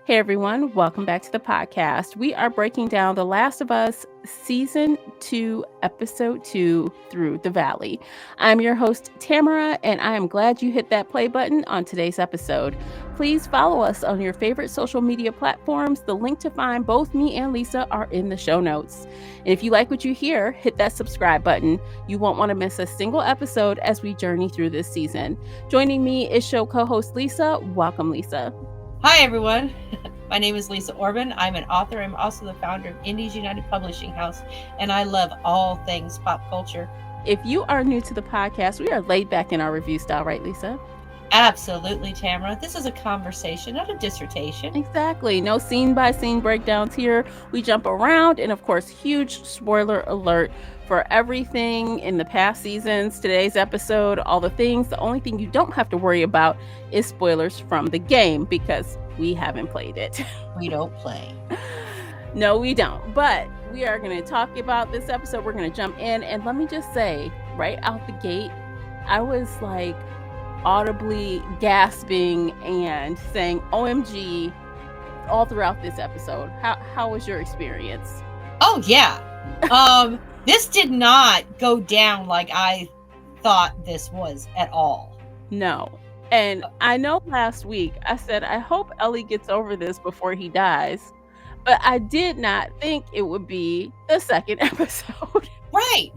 Hey everyone, welcome back to the podcast. We are breaking down The Last of Us Season 2, Episode 2 through the Valley. I'm your host, Tamara, and I am glad you hit that play button on today's episode. Please follow us on your favorite social media platforms. The link to find both me and Lisa are in the show notes. And if you like what you hear, hit that subscribe button. You won't want to miss a single episode as we journey through this season. Joining me is show co-host Lisa. Welcome, Lisa. Hi, everyone. My name is Lisa Orban. I'm an author. I'm also the founder of Indies United Publishing House, and I love all things pop culture. If you are new to the podcast, we are laid back in our review style, right, Lisa? Absolutely, Tamara. This is a conversation, not a dissertation. Exactly. No scene by scene breakdowns here. We jump around, and of course, huge spoiler alert for everything in the past seasons, today's episode, all the things. The only thing you don't have to worry about is spoilers from the game because we haven't played it. We don't play. No, we don't. But we are going to talk about this episode. We're going to jump in. And let me just say, right out the gate, I was like audibly gasping and saying OMG all throughout this episode. How was your experience? Oh, yeah. This did not go down like I thought this was at all. No. And I know last week I said, I hope Ellie gets over this before he dies. But I did not think it would be the second episode. Right.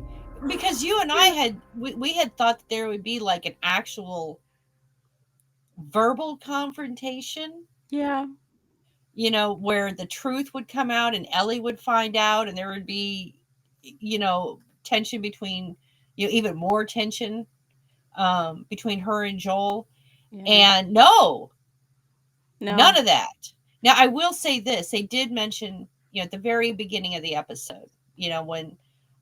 Because you and I had we had thought that there would be like an actual verbal confrontation. Yeah. You know, where the truth would come out and Ellie would find out and there would be, tension between, even more tension between her and Joel. Yeah. And no, none of that. Now, I will say this. They did mention, at the very beginning of the episode, when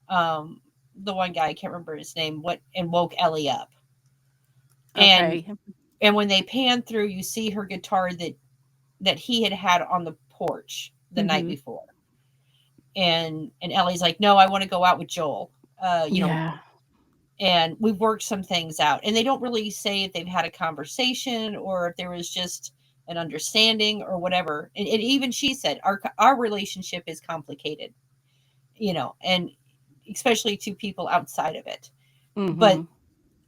the one guy, I can't remember his name, went and woke Ellie up. Okay. And when they pan through, you see her guitar that he had on the porch the night before. And Ellie's like, no, I want to go out with Joel. And we've worked some things out. And they don't really say if they've had a conversation or if there was just an understanding or whatever. And even she said, our relationship is complicated, and especially to people outside of it. But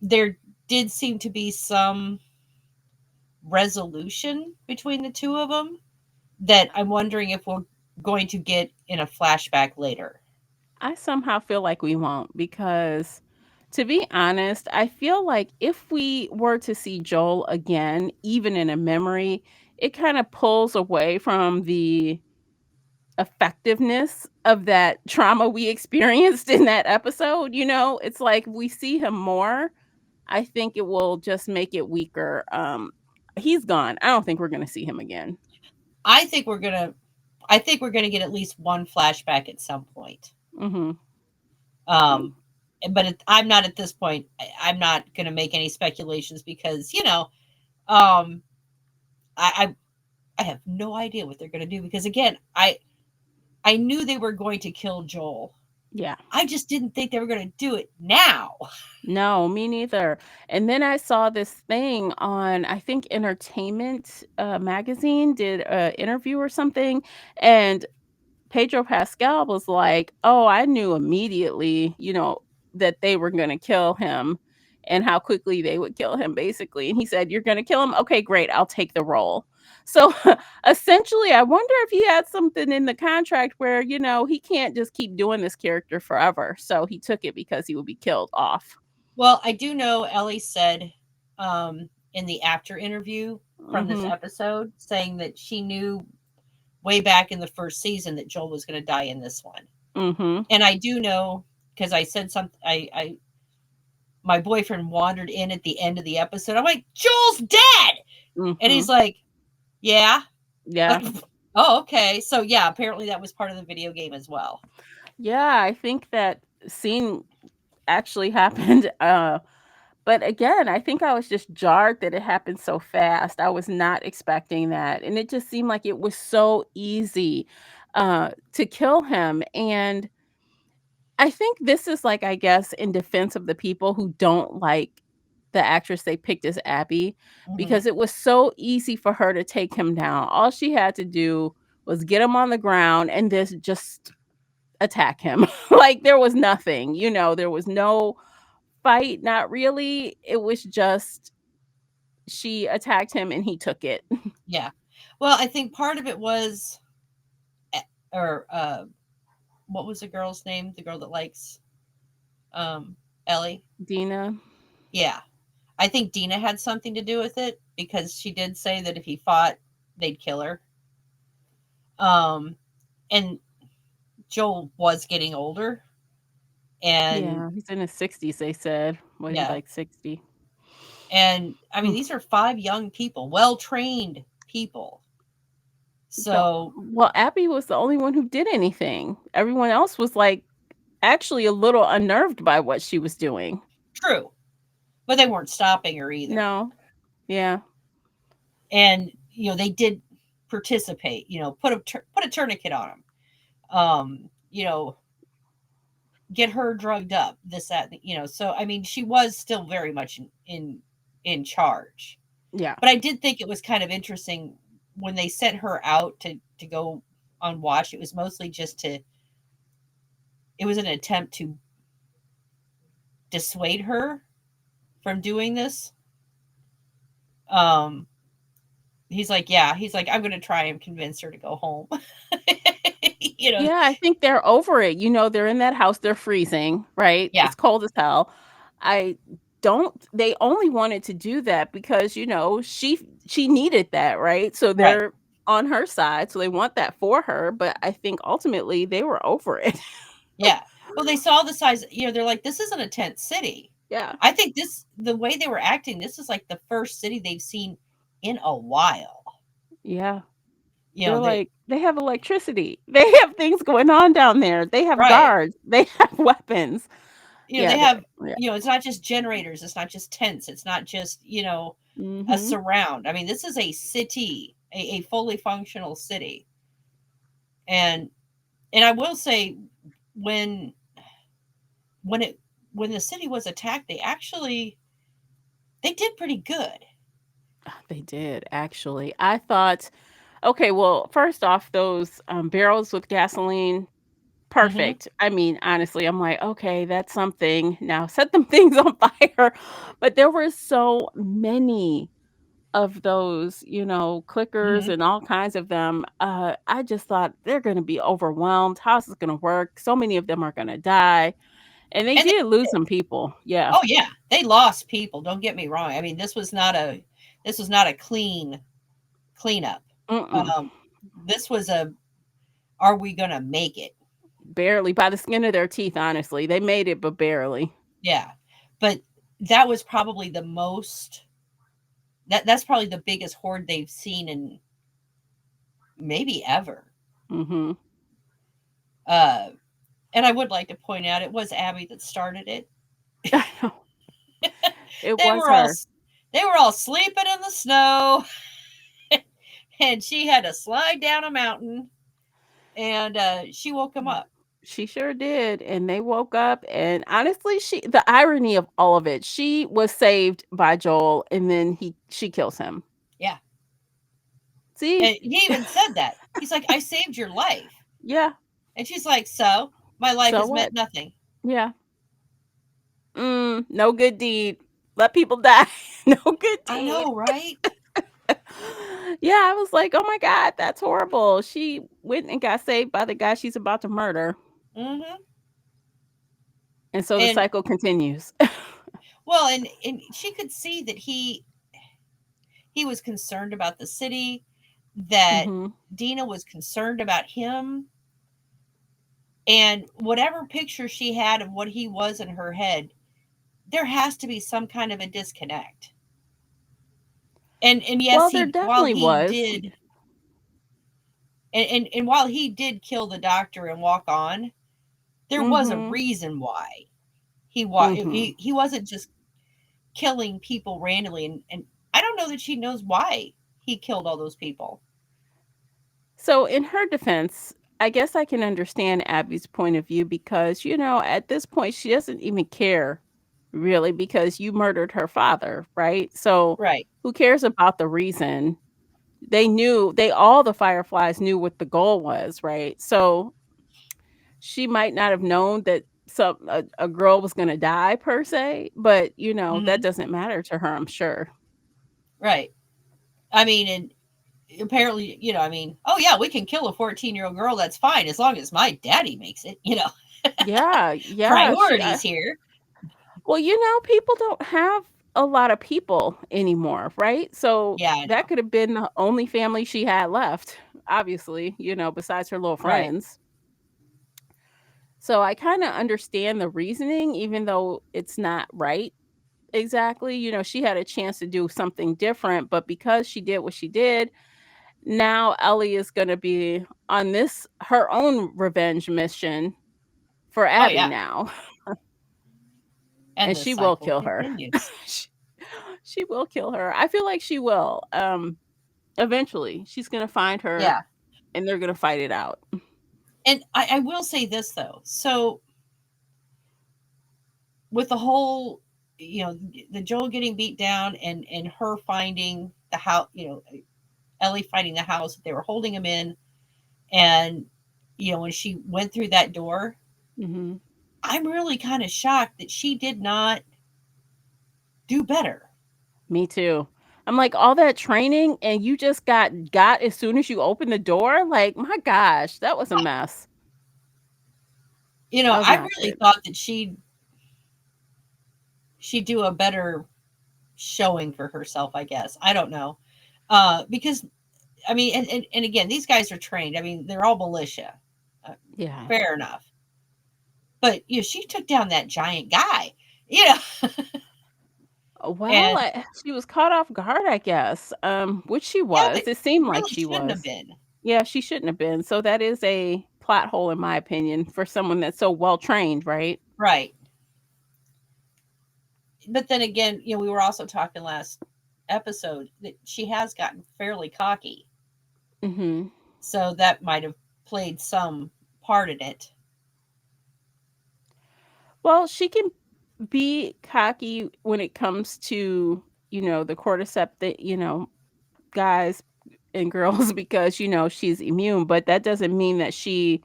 there did seem to be some resolution between the two of them that I'm wondering if we're going to get in a flashback later. I somehow feel like we won't because, to be honest, I feel like if we were to see Joel again, even in a memory, it kind of pulls away from the effectiveness of that trauma we experienced in that episode. It's like we see him more. I think it will just make it weaker. He's gone. I don't think we're going to see him again. I think we're gonna get at least one flashback at some point. But I'm not at this point. I'm not going to make any speculations because I have no idea what they're going to do because again, I knew they were going to kill Joel. Yeah. I just didn't think they were going to do it now. No, me neither. And then I saw this thing on, I think, Entertainment Magazine did an interview or something. And Pedro Pascal was like, oh, I knew immediately, that they were going to kill him and how quickly they would kill him, basically. And he said, you're going to kill him? Okay, great. I'll take the role. So essentially, I wonder if he had something in the contract where, he can't just keep doing this character forever. So he took it because he would be killed off. Well, I do know Ellie said in the after interview from this episode saying that she knew way back in the first season that Joel was going to die in this one. And I do know because I said something. My boyfriend wandered in at the end of the episode. I'm like, Joel's dead, and he's like, yeah. Oh, okay. So yeah, apparently that was part of the video game as well. Yeah, I think that scene actually happened. But again, I think I was just jarred that it happened so fast. I was not expecting that. And it just seemed like it was so easy to kill him. And I think this is like, I guess, in defense of the people who don't like the actress they picked as Abby, Mhm. because it was so easy for her to take him down. All she had to do was get him on the ground and this just attack him. Like there was nothing, there was no fight, not really. It was just she attacked him and he took it. Yeah. Well, I think part of it was, eh, or what was the girl's name? The girl that likes Ellie. Dina. Yeah, I think Dina had something to do with it because she did say that if he fought, they'd kill her. Um, and Joel was getting older, and Yeah, he's in his 60s, they said. What, he's yeah, like 60. and I mean Mm. these are 5 young people, well trained people. So Well, Abby was the only one who did anything. Everyone else was like actually a little unnerved by what she was doing. true, but they weren't stopping her either. No. Yeah. And they did participate. Put a tourniquet on them. You know, get her drugged up. This that. So I mean, she was still very much in charge. Yeah. But I did think it was kind of interesting when they sent her out to go on watch. It was mostly just to. It was an attempt to dissuade her from doing this. Um, he's like, I'm going to try and convince her to go home. you know, Yeah, I think they're over it. They're in that house, they're freezing, right? yeah, It's cold as hell. I don't they only wanted to do that because, she needed that, right? So right, they're on her side, so they want that for her, but I think ultimately they were over it. yeah. Well, they saw the size. They're like, this isn't a tent city. Yeah. I think the way they were acting, this is like the first city they've seen in a while. Yeah. You They're know, they like, "They have electricity. They have things going on down there. They have right. guards. They have weapons." They Yeah, have. yeah. It's not just generators. It's not just tents. It's not just a Mhm. surround. I mean, this is a city, a fully functional city. And I will say, when when it when the city was attacked, they did pretty good. They did, actually. I thought, okay, well, first off, those, barrels with gasoline, Hmm. perfect. I mean, honestly, I'm like, "Okay, that's something. Now set them things on fire." But there were so many of those, clickers Hmm. and all kinds of them. I just thought they're gonna be overwhelmed. How's this gonna work? So many of them are gonna die. And they And did lose some people. Yeah. oh yeah, they lost people. Don't get me wrong. I mean, this was not a cleanup. Mm-mm. Um, this was a, are we gonna make it? Barely by the skin of their teeth, honestly. They made it, but barely. Yeah, but that was probably that's probably the biggest horde they've seen in maybe ever. Mhm. Uh, and I would like to point out it was Abby that started it. I know. It They was were all her. they were all sleeping in the snow, and she had to slide down a mountain, and she woke them up. She sure did, and they woke up, and honestly, the irony of all of it, she was saved by Joel, and then she kills him. Yeah, See? and he even said that. He's like, "I saved your life," Yeah. and she's like, "So my life So has what? meant nothing." Yeah. No good deed. Let people die. No good I deed. know, right? Yeah, I was like, "Oh my god, that's horrible." She went and got saved by the guy she's about to murder, Hmm. and so the And cycle continues. well, and she could see that he was concerned about the city, that Mhm. Dina was concerned about him, and whatever picture she had of what he was in her head, there has to be some kind of a disconnect. And yes, Well, there he while definitely he was. did and while he did kill the doctor and walk on, there was a Mhm. reason why Mhm. he wasn't just killing people randomly, and I don't know that she knows why he killed all those people. So, in her defense, I guess I can understand Abby's point of view because, at this point, she doesn't even care really, because you murdered her father, right? So Right. who cares about the reason? All the Fireflies knew what the goal was, right? So she might not have known that a girl was going to die per se, but that Hmm. doesn't matter to her, I'm sure. Right. I mean, and apparently, I mean, oh yeah, we can kill a 14-year-old girl. That's fine as long as my daddy makes it. Yeah, yeah. Priorities here. Well, people don't have a lot of people anymore, right? So Yeah, I that know. could have been the only family she had left, obviously, besides her little Right. friends. So I kind of understand the reasoning, even though it's not right exactly. She had a chance to do something different, but because she did what she did, now Ellie is going to be on her own revenge mission for Oh Abby yeah. now, And and the she will cycle kill her. continues. she, she will kill her. I feel like she will. Eventually, she's going to find her, Yeah. and they're going to fight it out. And I will say this though. So with the whole, the Joel getting beat down and her finding the house, Ellie finding the house that they were holding him in, and when she went through that door, Hmm. I'm really kind of shocked that she did not do better. Me too. I'm like, all that training, and you just got as soon as you opened the door. Like, my gosh, that was a mess. That was I not really good. thought that she'd do a better showing for herself. I guess I don't know, because I mean, and again, these guys are trained. I mean, they're all militia. Uh, Yeah. Fair enough. But she took down that giant guy. You know, Well, and she was caught off guard, I guess. Which she yeah, but was. It seemed like really she shouldn't have was. been. Yeah, she shouldn't have been. So that is a plot hole, in my opinion, for someone that's so well trained, right? Right. But then again, we were also talking last episode that she has gotten fairly cocky. Hmm. So that might have played some part in it. Well, she can be cocky when it comes to the cordyceps that guys and girls because she's immune, but that doesn't mean that she,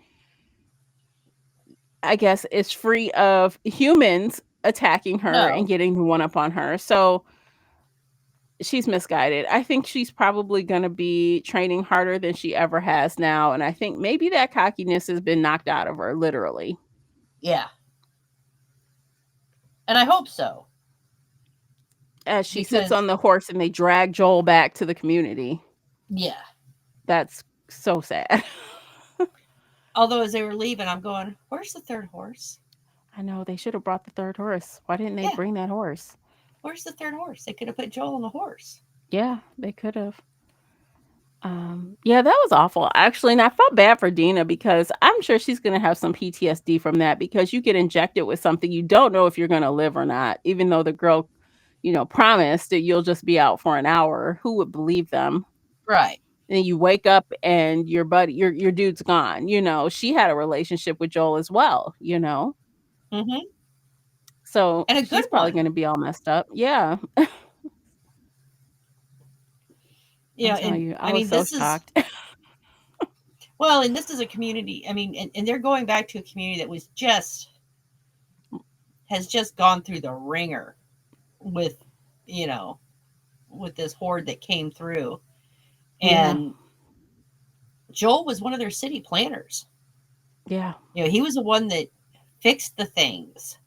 I guess, is free of humans attacking her and No. getting the one up on her. So she's misguided. I think she's probably going to be training harder than she ever has now, and I think maybe that cockiness has been knocked out of her, literally. Yeah. And I hope so. As she sits Because on the horse and they drag Joel back to the community. yeah. That's so sad. Although as they were leaving, I'm going, where's the third horse? I know they should have brought the third horse. Why didn't they Yeah. bring that horse? Where's the third horse? They could have put Joel on the horse. Yeah, they could have. Yeah, that was awful, actually, and I felt bad for Dina because I'm sure she's gonna have some PTSD from that because you get injected with something you don't know if you're gonna live or not, even though the girl, promised that you'll just be out for an hour. Who would believe them? Right. And you wake up and your dude's gone. She had a relationship with Joel as well. Mm-hmm. So And a good she's probably one. gonna be all messed up. Yeah, I'm telling And you, I I was mean, so this is, shocked. well, and this is a community. I mean, and they're going back to a community that has just gone through the ringer with, you know, with this horde that came through. Yeah, And Joel was one of their city planners. yeah, He was the one that fixed the things,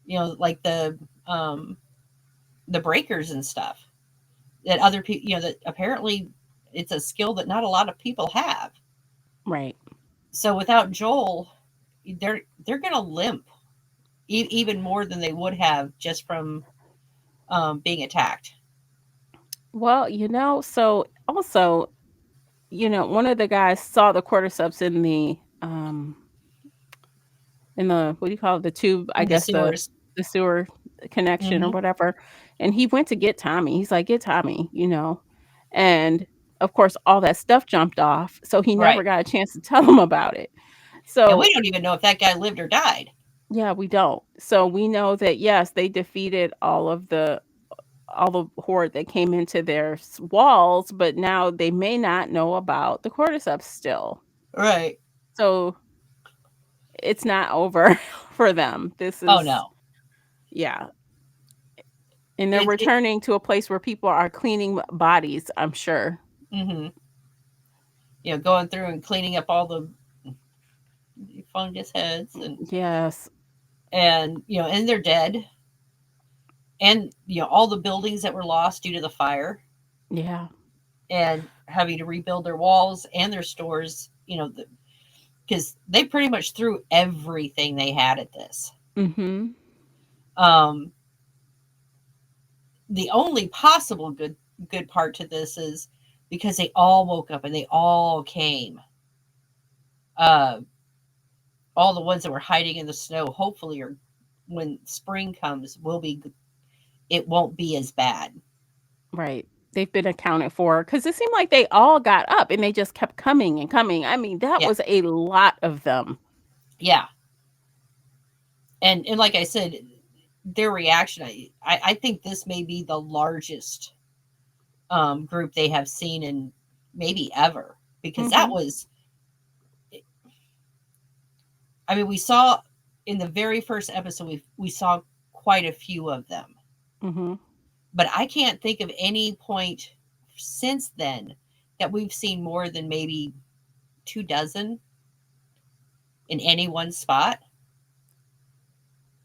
like the breakers and stuff that other people, that apparently it's a skill that not a lot of people have. right. So without Joel, they're going to limp even more than they would have just from being attacked. Well, so also, one of the guys saw the cordyceps in the what do you call it, the tube, I In the guess sewers. the sewer connection or Hmm. whatever, and he went to get Tommy. He's like, "Get Tommy," and of course all that stuff jumped off, so he never Right. got a chance to tell him about it. And So we don't even know if that guy lived or died. Yeah, we don't. So we know that yes, they defeated all the horde that came into their walls, but now they may not know about the cordyceps still. Right. So it's not over for them. This Oh is no. yeah, and they're It returning to a place where people are cleaning bodies, I'm sure. hmm going through and cleaning up all the fungus heads Yes. and they're dead. And all the buildings that were lost due to the fire Yeah. and having to rebuild their walls and their stores, because they pretty much threw everything they had at this. Mhm. Um, the only possible good part to this is because they all woke up and they all came. Uh, all the ones that were hiding in the snow, hopefully, or when spring comes, it won't be as bad. Right. They've been accounted for because it seemed like they all got up and they just kept coming and coming. I mean, that Yeah, was a lot of them. yeah, and like I said, their reaction. I think this may be the largest group they have seen in maybe ever, because that Mhm. was. I mean, we saw in the very first episode we saw quite a few of them, Mhm. but I can't think of any point since then that we've seen more than maybe 2 dozen in any one spot.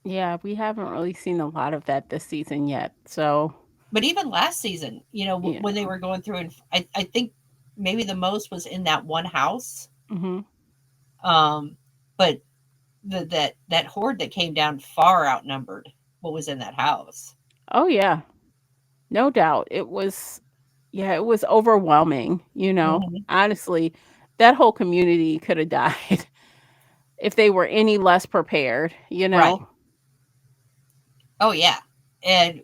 Yeah, we haven't really seen a lot of that this season yet. So, But even last season, yeah. when they were going through, and I think maybe the most was in that one house. Mhm. Um, but that horde that came down far outnumbered what was in that house. Oh yeah. No doubt. It was overwhelming, Hmm. Honestly, that whole community could have died if they were any less prepared. Right. Oh yeah. And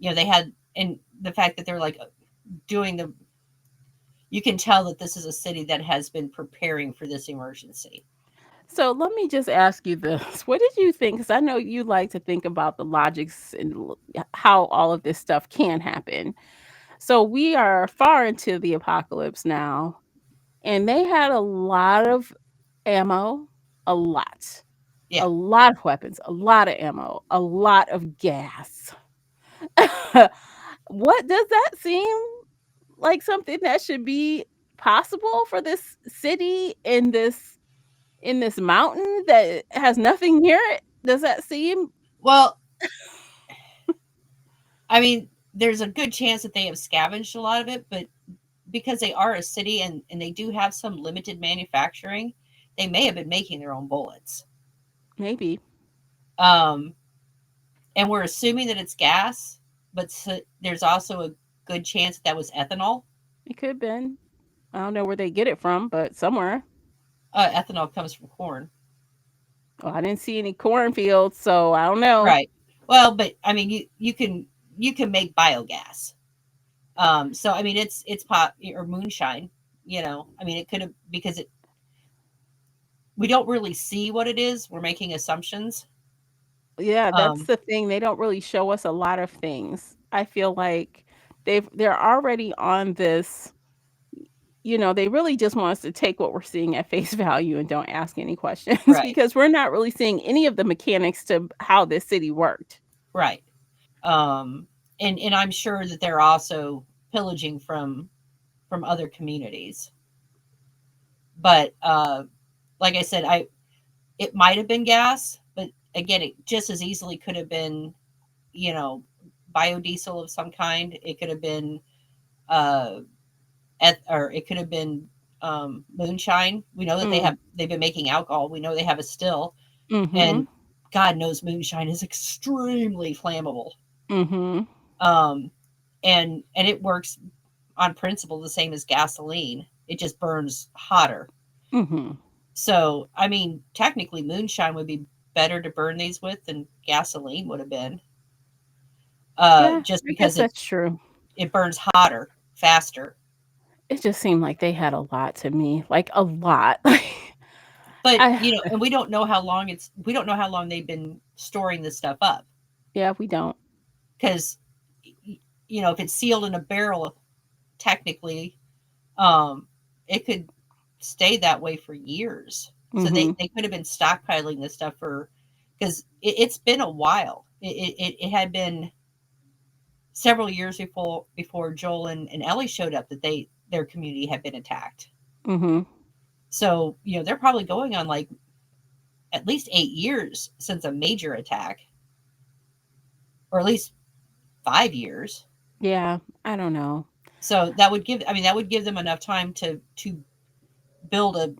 they had, and the fact that they're like doing the you can tell that this is a city that has been preparing for this emergency. So let me just ask you this. What did you think? Because I know you like to think about the logics and how all of this stuff can happen. So we are far into the apocalypse now, and they had a lot of ammo, a lot, Yeah. a lot of weapons, a lot of ammo, a lot of gas. What does that seem like something that should be possible for this city in this mountain that has nothing near it? Does that seem Well, I mean, there's a good chance that they have scavenged a lot of it, but because they are a city and they do have some limited manufacturing, they may have been making their own bullets. maybe Um, and we're assuming that it's gas, but there's also a good chance that was ethanol. it could have been. I don't know where they get it from, but somewhere. Ethanol comes from corn. Oh, I didn't see any cornfields, so I don't know. Right. Well, but I mean, you can make biogas. So I mean, it's pot or moonshine. I mean, it could have, because we don't really see what it is. We're making assumptions. Yeah, that's Um, the thing. They don't really show us a lot of things. I feel like they're already on this, they really just want us to take what we're seeing at face value and don't ask any questions right, because we're not really seeing any of the mechanics to how this city worked. right. Um, and I'm sure that they're also pillaging from other communities. But like I said, it might have been gas, but again, it just as easily could have been, you know, biodiesel of some kind. It could have been uh, or it could have been moonshine. We know that Mm. they've been making alcohol. We know they have a still, Mhm. and God knows moonshine is extremely flammable. Mhm. Um, and it works on principle the same as gasoline. It just burns hotter. Mhm. So I mean, technically, moonshine would be better to burn these with than gasoline would have been, Yeah, just I guess because that's true. it burns hotter, faster. It just seemed like they had a lot to me, like a lot. But I and we don't know how long they've been storing this stuff up, yeah, we don't. because if it's sealed in a barrel, technically, um, it could stay that way for years. So they, Mhm. they could have been stockpiling this stuff because it's been a while. It had been several years before Joel and Ellie showed up that their community had been attacked. Mhm. So they're probably going on like at least 8 years since a major attack, or at least 5 years. Yeah, I don't know. So that would give them enough time to build a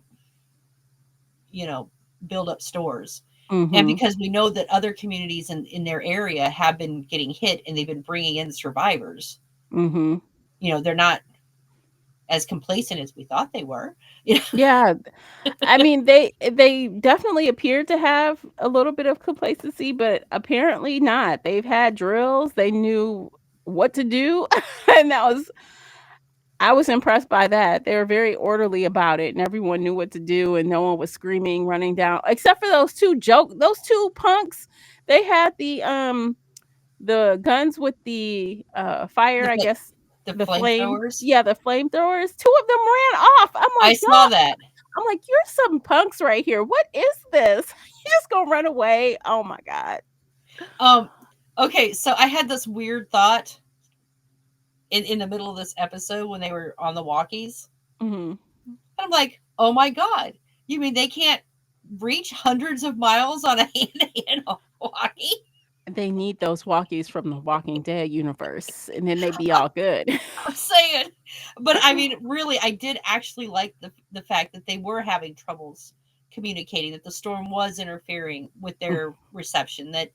you know build up stores. And Mhm. because we know that other communities in their area have been getting hit and they've been bringing in survivors, Mhm. they're not as complacent as we thought they were. You know? Yeah, I mean, they definitely appeared to have a little bit of complacency, but apparently not. They've had drills, they knew what to do, and I was impressed by that. They were very orderly about it, and everyone knew what to do, and no one was screaming, running down, except for those 2 punks. They had the guns with the, fire, the I fl- guess, the the flame, flamethrowers. yeah, the flamethrowers. 2 of them ran off. I saw that. I'm like, "You're some punks right here. What is this? You just gonna run away?" Oh my god. um okay, so I had this weird thought in the middle of this episode when they were on the walkies. Mhm. And I'm like, oh my god, you mean they can't reach hundreds of miles on a hand-to-hand walkie? They need those walkies from the Walking Dead universe, and then they'd be all good. I'm saying. But I mean, really, I did actually like the fact that they were having troubles communicating, that the storm was interfering with their reception, that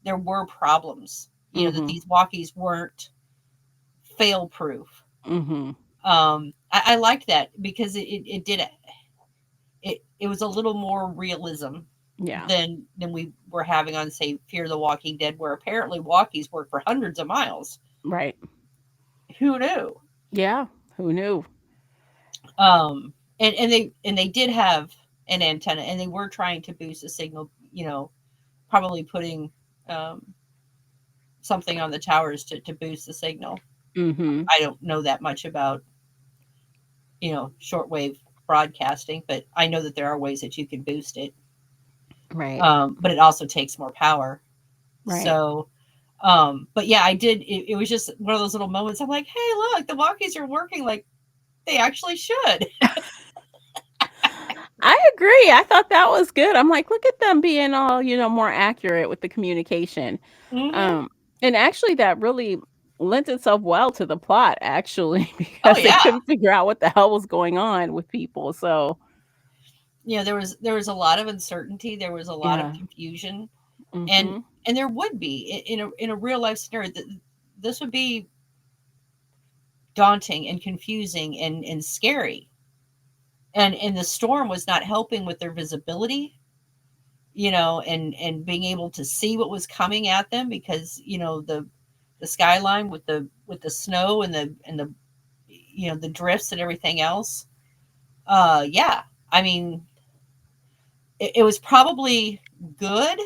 there were problems, that Mhm. these walkies weren't fail proof. Mhm. I liked that because it did it was a little more realism Yeah. than we were having on, say, Fear the Walking Dead, where apparently walkies work for hundreds of miles. Right. Who knew? Yeah. Who knew? And they did have an antenna, and they were trying to boost the signal. Probably putting um, something on the towers to boost the signal. Mhm. I don't know that much about shortwave broadcasting, but I know that there are ways that you can boost it. Right. But it also takes more power. Right. So, but yeah, I did. It was just one of those little moments. I'm like, hey, look, the walkies are working like they actually should. I agree. I thought that was good. I'm like, "Look at them being all, more accurate with the communication." Hmm. Um, and actually that really lent itself well to the plot actually Oh because they yeah. couldn't figure out what the hell was going on with people. So, There was a lot of uncertainty. There was a lot of yeah. confusion, and Mhm. and there would be in a real life scenario. This would be daunting and confusing and scary. And the storm was not helping with their visibility, and being able to see what was coming at them, because the skyline with the snow and the the drifts and everything else. Yeah, I mean, it was probably good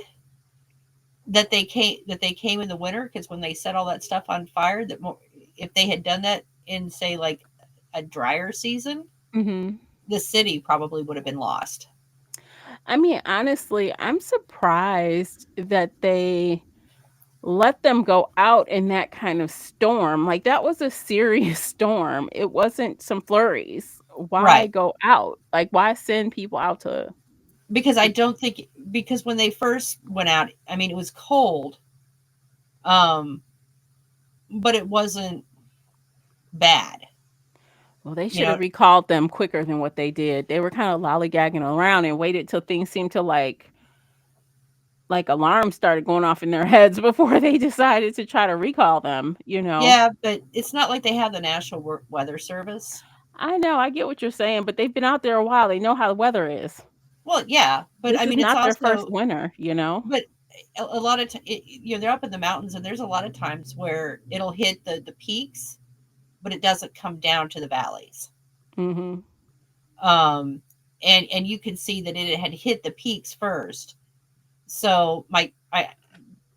that they came in the winter, because when they set all that stuff on fire, if they had done that in, say, like a drier season, Mhm. the city probably would have been lost. I mean, honestly, I'm surprised that they let them go out in that kind of storm. Like, that was a serious storm. It wasn't some flurries. Why Right. go out? Like, why send people out Because I to don't think, because when they first went out, I mean, it was cold, um but it wasn't bad. Well, they You should have know, recalled them quicker than what they did. They were kinda lollygagging around and waited till things seemed to, like alarms started going off in their heads before they decided to try to recall them, you know? yeah, but it's not like they have the National Weather Service. I know, I get what you're saying, but they've been out there a while, they know how the weather is. Well, yeah, but I This is mean, it's not their first also, winter, you know? but a lot of they're up in the mountains, and there's a lot of times where it'll hit the peaks, but it doesn't come down to the valleys. Mhm. Um, and you can see that it had hit the peaks first. So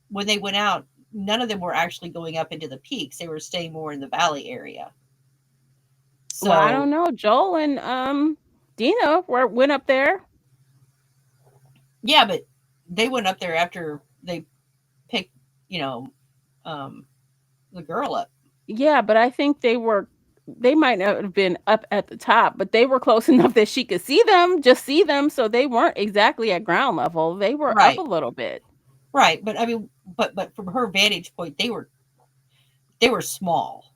when they went out, none of them were actually going up into the peaks. They were staying more in the valley area. Well, I So don't know. Joel and Dina went up there. yeah, but they went up there after they picked, you know, um, the girl up. Yeah, but I think they might not have been up at the top, but they were close enough that she could see them, so they weren't exactly at ground level. They were up a Right, little bit. right. But I mean, but from her vantage point, they were small,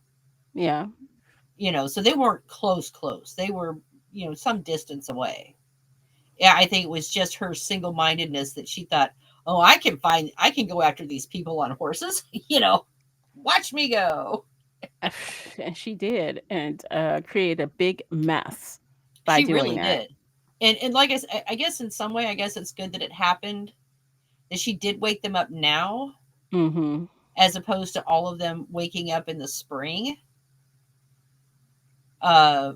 Yeah. so they weren't close. They were, some distance away. Yeah, I think it was just her single mindedness that she thought, oh, I can go after these people on horses. Watch me go. And she did, and created a big mess by She doing really that. did. And like I guess in some way, I guess it's good that it happened, that she did wake them up now, Mhm. as opposed to all of them waking up in the spring. Uh,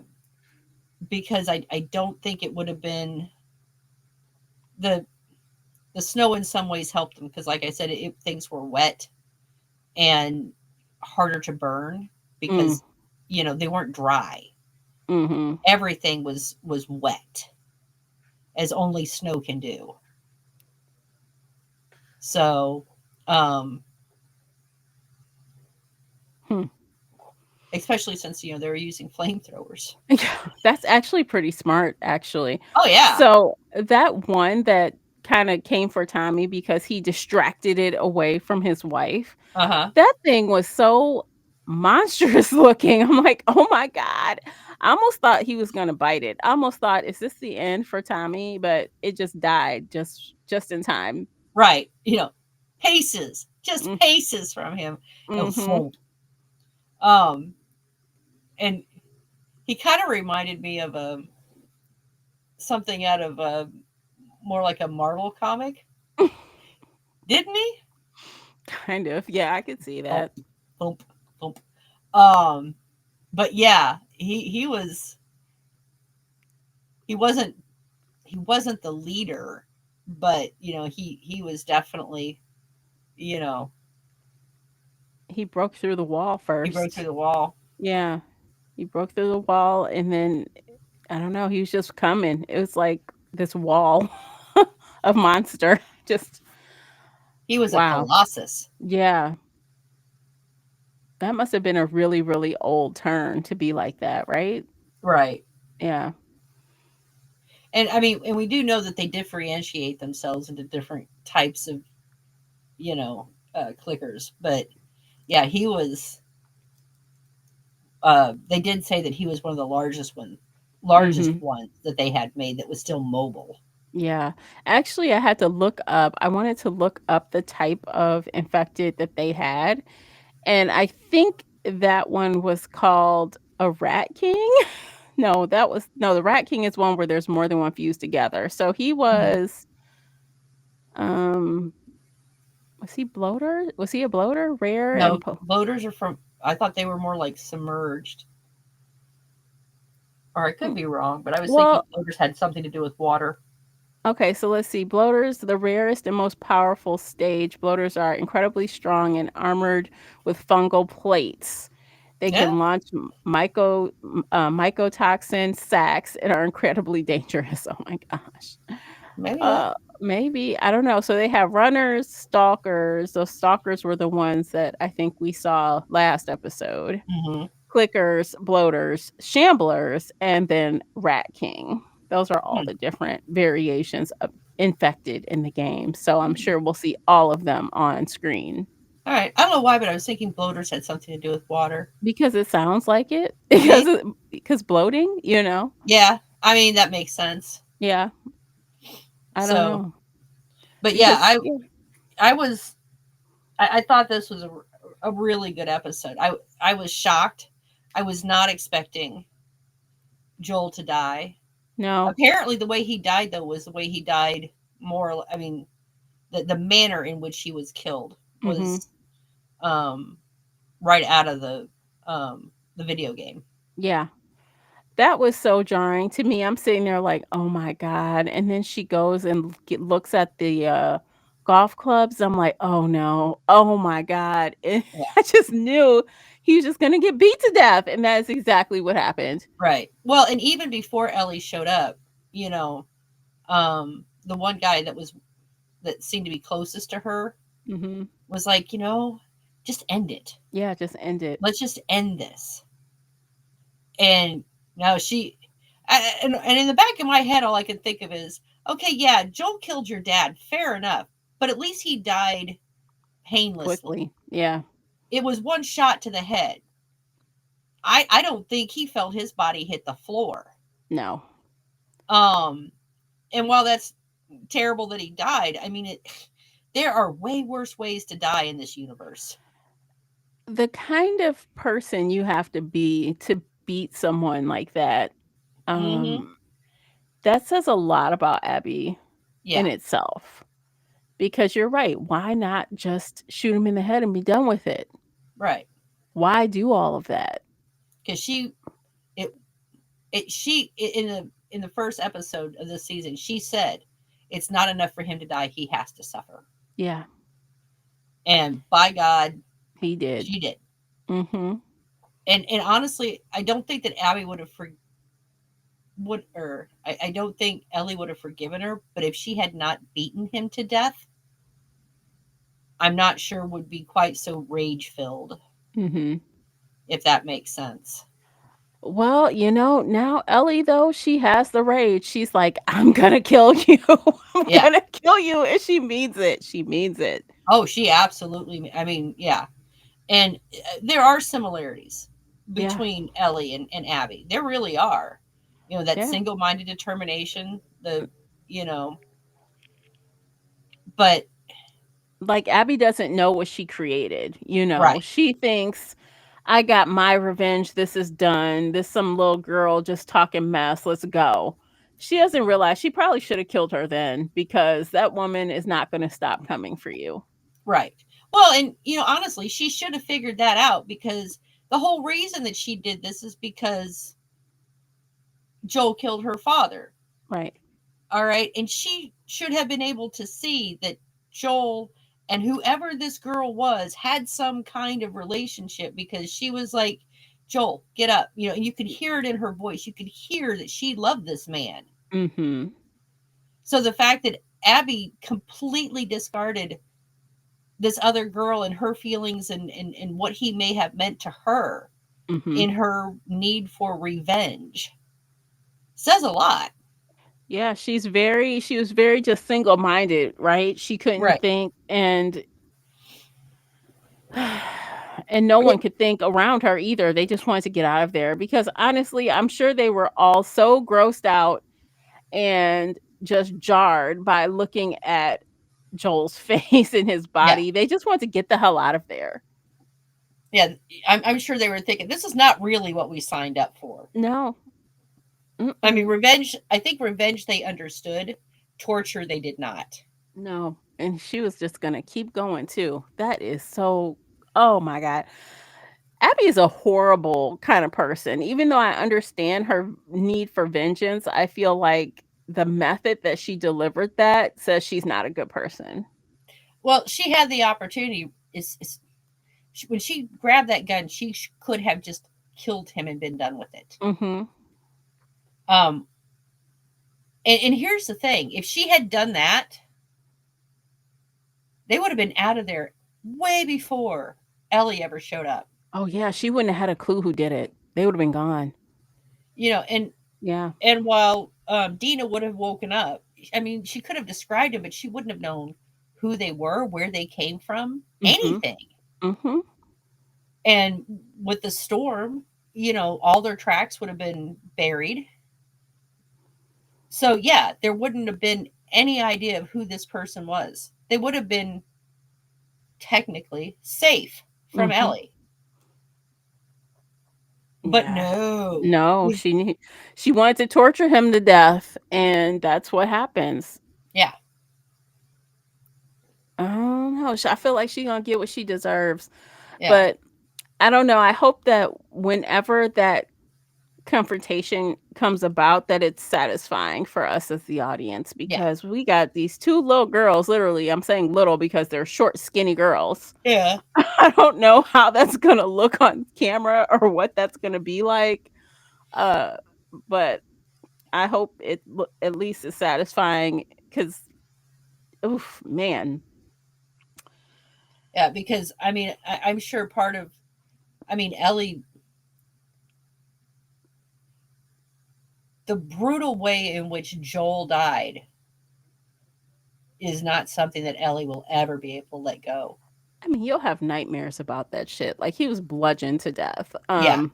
because I don't think it would have been the the snow in some ways helped them, because like I said, things were wet and harder to burn Mm. because they weren't dry. Mhm. Everything was wet, as only snow can do. So, um, Hmm. especially since they were using flamethrowers. Yeah, that's actually pretty smart, actually. Oh yeah. So, that one that kinda came for Tommy because he distracted it away from his wife, Uh huh. that thing was so monstrous looking. I'm like, "Oh my god." I almost thought he was gonna bite it. I almost thought, "Is this the end for Tommy?" But it just died just in time. Right. Paces, just Mm, paces from him. And mhm. um, and he kind of reminded me of something out of more like a Marvel comic, didn't he? Kind of. Yeah, I could see Thump, that. thump, thump. Um, but yeah, he wasn't he wasn't the leader, but he was definitely, you know He broke through the wall he broke through first. the wall. Yeah. He broke through the wall, and then I don't know, he was just coming. It was like this wall of monster. Just He was a wow. colossus. Yeah. That must have been a really, really old turn to be like that, right? Right. Yeah. And I mean, and we do know that they differentiate themselves into different types of, clickers. But yeah, he was. They did say that he was one of the largest Mhm. ones that they had made that was still mobile. Yeah. Actually, I wanted to look up the type of infected that they had, and I think that one was called a Rat King. No, the Rat King is one where there's more than one fused together. So he Mhm. um was he bloater? Was he a bloater? Rare No, and bloaters are from. I thought they were more like submerged, or I could be wrong, but I was thinking well, bloaters had something to do with water. okay, so let's see. Bloaters, the rarest and most powerful stage. Bloaters are incredibly strong and armored with fungal plates. They Yeah, can launch mycotoxin sacs and are incredibly dangerous. Oh my gosh. maybe that. Maybe, I don't know. So they have runners, stalkers. Those stalkers were the ones that I think we saw last episode. Hmm. Clickers, bloaters, shamblers, and then Rat King. Those are all the different variations of infected in the game. So I'm sure we'll see all of them on screen All right. I don't know why, but I was thinking bloaters had something to do with water. because it sounds like it. Maybe. Because bloating, you know. Yeah. I mean, that makes sense. Yeah, I don't So, know. but yeah, Because I yeah, I was I thought this was a really good episode. I was shocked. I was not expecting Joel to die. no. Apparently, the way he died though was the way he died. More, I mean, the manner in which he was killed Mhm. was um, right out of the video game. Yeah. That was so jarring to me. I'm sitting there like, "Oh my god," and then she goes and looks at the, golf clubs. I'm like, "Oh no. Oh my god." And Yeah, I just knew he was just gonna get beat to death, and that is exactly what happened. right. Well, and even before Ellie showed up, the one guy that seemed to be closest to her Mhm. was like, just end it. Yeah, just end it. Let's just end this. And now and in the back of my head, all I can think of is, okay, yeah, Joel killed your dad, fair enough, but at least he died painlessly. Quickly. Yeah. It was one shot to the head. I don't think he felt his body hit the floor. No. Um, and while that's terrible that he died, I mean, there are way worse ways to die in this universe. The kind of person you have to beat someone like that, Mm-hmm. um, that says a lot about Abby in Yeah, itself. Because you're right, why not just shoot him in the head and be done with it? right. Why do all of that? Because it, in the first episode of this season, she said it's not enough for him to die; he has to suffer. Yeah, And by God, he did. she did. Mhm. And honestly, I don't think that Abby would have I don't think Ellie would have forgiven her. But if she had not beaten him to death, I'm not sure would be quite so rage filled, Mhm. if that makes sense. Well, now Ellie though, she has the rage. She's like, "I'm gonna kill you. I'm Yeah. gonna kill you," and she means it. She means it. Oh, she absolutely. I mean, yeah. And there are similarities Yeah. between Ellie and Abby. There really are. That Yeah. single minded determination, you know, but Like Abby doesn't know what she created. right, She thinks I got my revenge. This is done. This some little girl just talking mess. Let's go. She doesn't realize she probably should have killed her then because that woman is not going to stop coming for you. right. Well, and, honestly, she should have figured that out because the whole reason that she did this is because Joel killed her father. Right. All right. And she should have been able to see that Joel and whoever this girl was had some kind of relationship because she was like, Joel, get up. And you could hear it in her voice. You could hear that she loved this man. Mhm. So the fact that Abby completely discarded this other girl and her feelings and what he may have meant to her Mhm. in her need for revenge says a lot. Yeah, she was very just single-minded, right? She couldn't Right. think and no one could think around her either. They just wanted to get out of there because honestly, I'm sure they were all so grossed out and just jarred by looking at Joel's face and his Yeah. body. They just wanted to get the hell out of there. Yeah. I'm sure they were thinking, this is not really what we signed up for. No. I mean, Mm-mm. I think revenge they understood, torture they did not. No. And she was just gonna keep going too. That is so oh my god. Abby is a horrible kind of person. Even though I understand her need for vengeance, I feel like the method that she delivered that says she's not a good person. Well, she had the opportunity. When she grabbed that gun, she could have just killed him and been done with it. Mhm. Um, and here's the thing: if she had done that, they would have been out of there way before Ellie ever showed up. Oh yeah, she wouldn't have had a clue who did it. They would have been gone. And Yeah. while Dina would have woken up, I mean, she could have described him, but she wouldn't have known who they were, where they came from, Mhm. anything. Mhm. And with the storm, all their tracks would have been buried. So, yeah, there wouldn't have been any idea of who this person was. They would have been technically safe from Mhm. Ellie. But Yeah. no. No, she wanted to torture him to death and that's what happens. Yeah. I don't know. I feel like she gonna get what she deserves. Yeah. But I don't know. I hope that whenever that confrontation comes about, that it's satisfying for us as the audience, Yeah. because we got these two little girls, literally, I'm saying little because they're short, skinny girls. Yeah. I don't know how that's going to look on camera or what that's going to be like. Uh, but I hope at least is satisfying, because, oof, man. Yeah, because I mean, I'm sure part of, I mean, Ellie, the brutal way in which Joel died is not something that Ellie will ever be able to let go. I mean, you'll have nightmares about that shit. Like, he was bludgeoned to death. Yeah.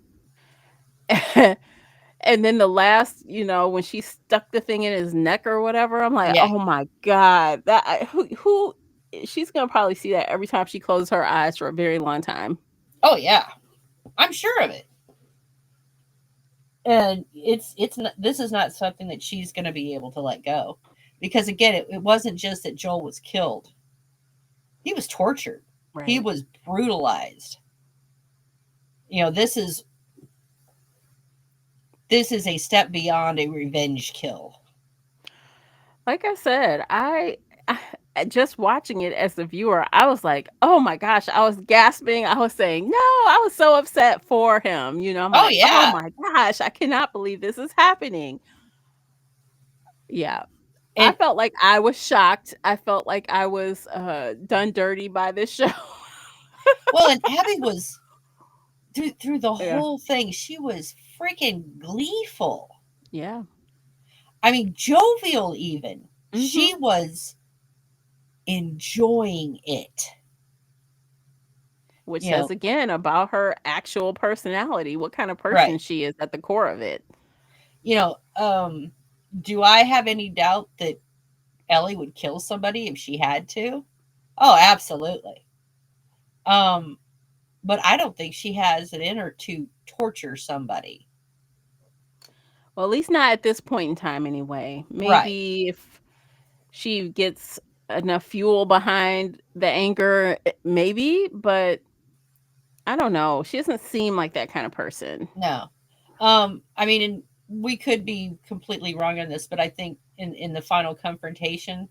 And then the last, when she stuck the thing in his neck or whatever, I'm like, Yeah. oh my God, who, she's gonna probably see that every time she closes her eyes for a very long time. Oh yeah, I'm sure of it. And it's not, this is not something that she's going to be able to let go, because again, it wasn't just that Joel was killed; he was tortured, he Right. was brutalized. You know, this is a step beyond a revenge kill. Like I said, just watching it as the viewer, I was like, oh my gosh, I was gasping. I was saying, no, I was so upset for him. I'm Oh like, oh yeah, my gosh, I cannot believe this is happening. Yeah. I and felt like I was shocked. I felt like I was done dirty by this show. well, and Abby was through the Yeah. whole thing. She was freaking gleeful. Yeah. I mean, jovial. Even Mhm. she was enjoying it. Which You says know, again about her actual personality, what kind of right? person she is at the core of it. You know, do I have any doubt that Ellie would kill somebody if she had to? Oh, absolutely. Um, but I don't think she has it in her to torture somebody. Well, at least not at this point in time anyway. Right. Maybe if she gets enough fuel behind the anger, maybe, but I don't know. She doesn't seem like that kind of person. No. I mean, and we could be completely wrong on this, but I think in the final confrontation,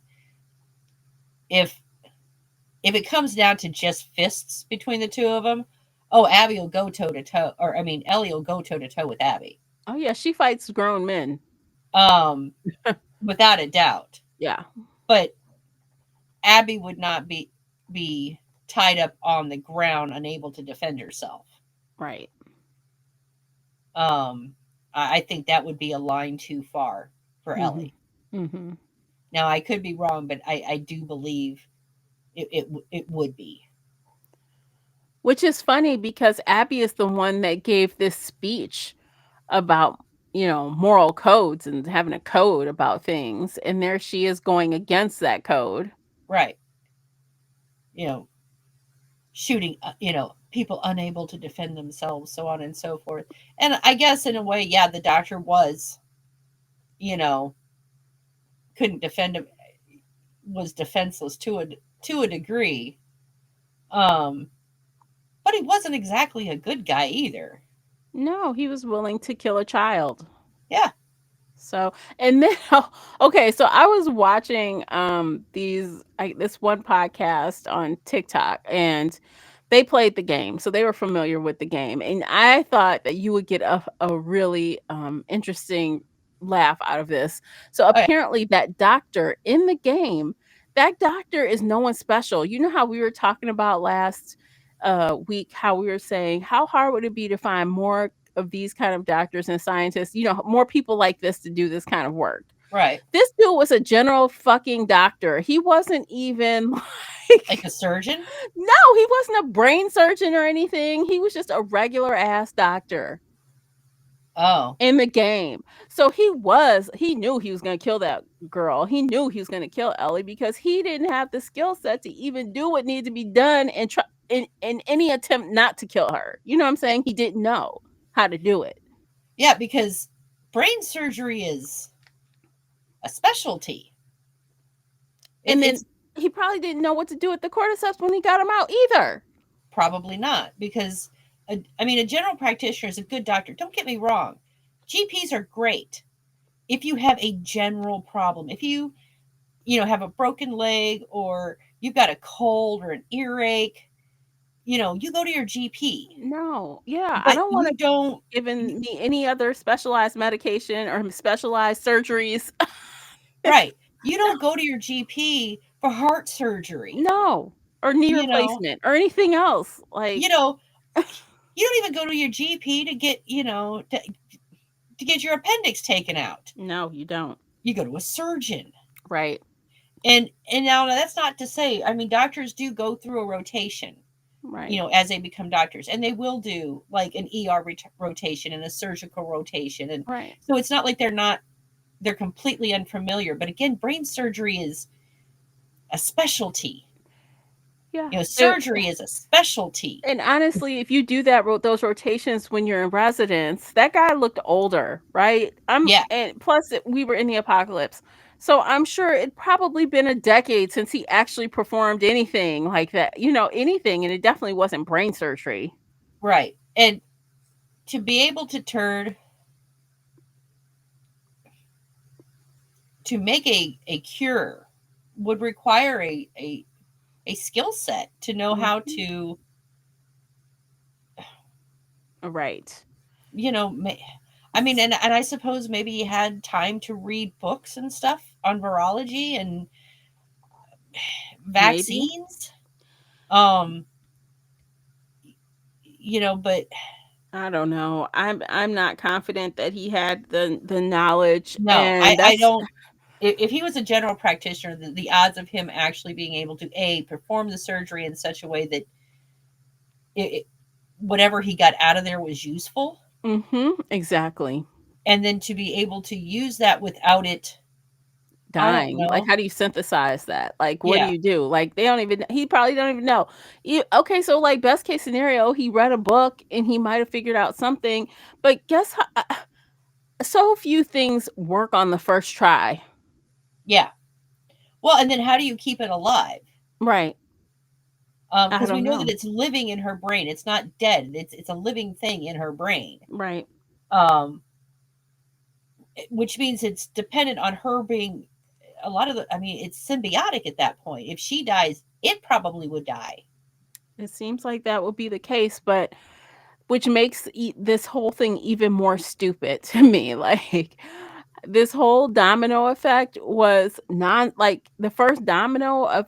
if if it comes down to just fists between the two of them, oh, Abby will go toe to toe, or I mean, Ellie will go toe to toe with Abby, Oh yeah, she fights grown men. um, without a doubt. Yeah, But Abby would not be tied up on the ground, unable to defend herself. right. Um, I think that would be a line too far for Mhm. Ellie. Mhm. Now, I could be wrong, but I do believe it would be. Which is funny because Abby is the one that gave this speech about, moral codes and having a code about things, and there she is going against that code. Right. You know, shooting, people unable to defend themselves, so on and so forth. And I guess in a way, yeah, the doctor you know, couldn't defend him, was defenseless to a degree. Um, but he wasn't exactly a good guy either. No, he was willing to kill a child. Yeah. So, and then okay, so I was watching this one podcast on TikTok, and they played the game. So they were familiar with the game, and I thought that you would get a really interesting laugh out of this. So Oh, yeah. apparently that doctor in the game, that doctor is no one special. You know how we were talking about last week, how we were saying how hard would it be to find more of these kind of doctors and scientists, more people like this to do this kind of work. Right. This dude was a general fucking doctor. He wasn't even Like like, a surgeon? no, he wasn't a brain surgeon or anything. He was just a regular ass doctor Oh. in the game. So he knew he was going to kill that girl. He knew he was going to kill Ellie because he didn't have the skill set to even do what needed to be done and try in any attempt not to kill her. You know what I'm saying? He didn't know how to do it. Yeah, because brain surgery is a specialty. And then It's he probably didn't know what to do with the cordyceps when he got him out either. probably not, because I mean, a general practitioner is a good doctor. Don't get me wrong. GPs are great if you have a general problem. If you have a broken leg, or you've got a cold or an earache, you go to your GP. No, yeah, I But don't want you to don't. given me any other specialized medication or specialized surgeries. Right. You don't go to your GP for heart surgery. No, or knee You know, replacement or anything else. you Like, know, you don't even go to your GP to get, to get your appendix taken out. no, you don't. You go to a surgeon. Right, And now that's not to say, I mean, doctors do go through a rotation, right, as they become doctors, and they will do like an ER rotation and a surgical rotation. And right. so it's not like they're completely unfamiliar. But again, brain surgery is a specialty. Yeah. Surgery is a specialty. And honestly, if you do those rotations when you're in residence, that guy looked older, right? Yeah, And plus we were in the apocalypse. So I'm sure it probably been a decade since he actually performed anything like that, anything, and it definitely wasn't brain surgery. right. And to be able to make a cure would require a skill set to know how Mhm. to, Right. you know, ma- I mean, and I suppose maybe he had time to read books and stuff on virology and Maybe. vaccines. Um, but I don't know. I'm not confident that he had the knowledge, no, and I that's don't. If he was a general practitioner, the odds of him actually being able to perform the surgery in such a way that whatever he got out of there was useful, exactly. and then to be able to use that without it, I don't Dying. Like, know. how do you synthesize that? Like, what do Yeah, you do? Like, he probably don't even know. Okay, so like best case scenario, he read a book and he might have figured out something, but guess how so few things work on the first try. yeah. Well, and then how do you keep it alive? Right. I Because we don't know that know. it's living in her brain. It's not dead. It's a living thing in her brain. Right. Um, which means it's dependent on her being a lot of the. I mean, it's symbiotic at that point. If she dies, it probably would die. It seems like that would be the case, but which makes this whole thing even more stupid to me. Like, this whole domino effect was like the first domino of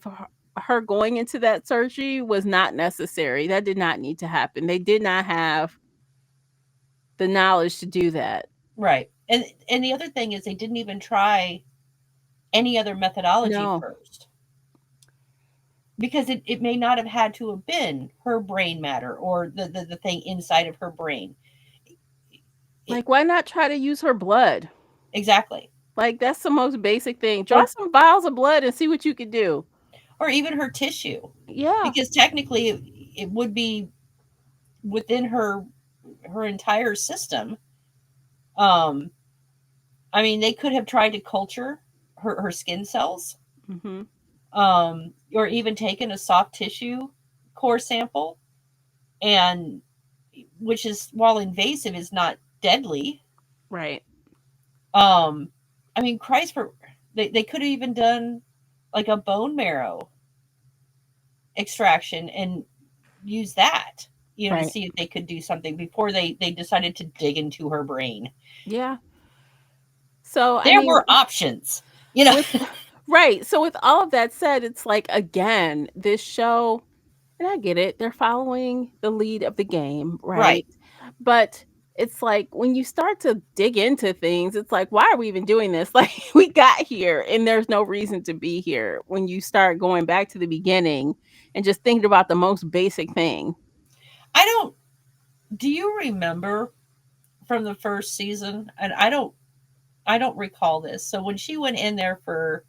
her going into that surgery was not necessary. That did not need to happen. They did not have the knowledge to do that. Right. And the other thing is they didn't even try any other methodology No. first, because it may not have had to have been her brain matter or the thing inside of her brain. It, Like, why not try to use her blood? exactly. Like, that's the most basic thing. Draw or some vials of blood and see what you could do. or even her tissue, Yeah. because technically it would be within her entire system. um I mean, they could have tried to culture her skin cells, Mhm. or even taken a soft tissue core sample, and which is, while invasive, is not deadly. Right. um I mean, Christ, for they could have even done like a bone marrow extraction and use that, to Right. see if they could do something before they decided to dig into her brain. Yeah. So, I There mean, were options, you know. with right. So with all of that said, it's like again, this show, and I get it, they're following the lead of the game, Right. right? But it's like when you start to dig into things, it's like, why are we even doing this? Like, we got here and there's no reason to be here when you start going back to the beginning and just thinking about the most basic thing. I don't Do you remember from the first season? And I don't recall this. So when she went in there for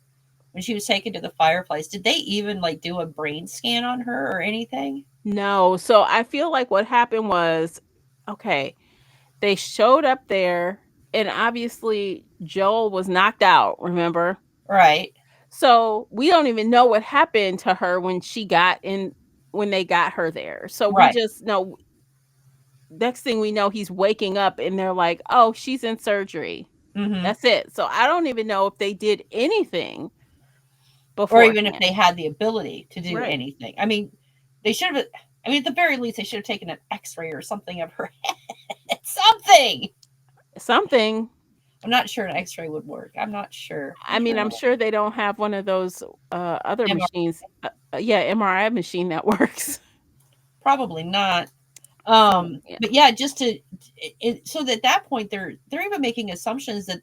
when she was taken to the Fireflies, did they even like do a brain scan on her or anything? No. So I feel like what happened was, okay, they showed up there and obviously Joel was knocked out, remember? Right. So we don't even know what happened to her when they got her there. So we Right. just know next thing we know, he's waking up and they're like, "Oh, she's in surgery." Mm-hmm. That's it. So I don't even know if they did anything Or even if beforehand. they had the ability to do Right. anything. I mean, they should have. I mean, at the very least, they should have taken an X-ray or something of her head. Something. Something. I'm not sure an X-ray would work. I'm not sure. I mean, I'm sure they don't have one of those other MRI, machines. Yeah, MRI machine that works. probably not. So yeah. But yeah, just so that at that point they're even making assumptions that